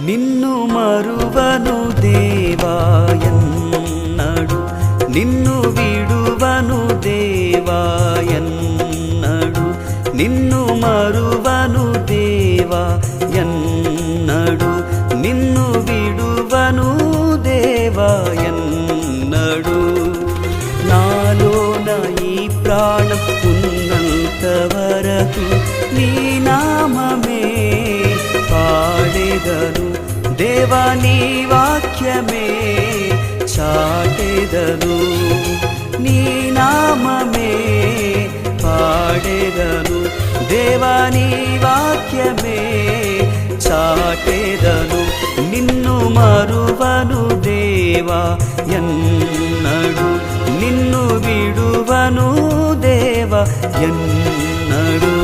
నిన్ను మరువను దేవా ఎన్నడు, నిన్ను విడువను దేవా ఎన్నడు, నిన్ను మరువను దేవా ఎన్నడు, నిన్ను విడువను దేవా ఎన్నడు. నాలోన ఈ ప్రాణం ఉన్నంత వరకు నీ నామమే పాడెదను దేవా, నీ వాక్యమే చాటెదను, నీ నామమే పాడెదను దేవా, నీ వాక్యమే చాటెదను. నిన్ను మరువను దేవా ఎన్నడు, నిన్ను విడువను దేవా ఎన్నడు.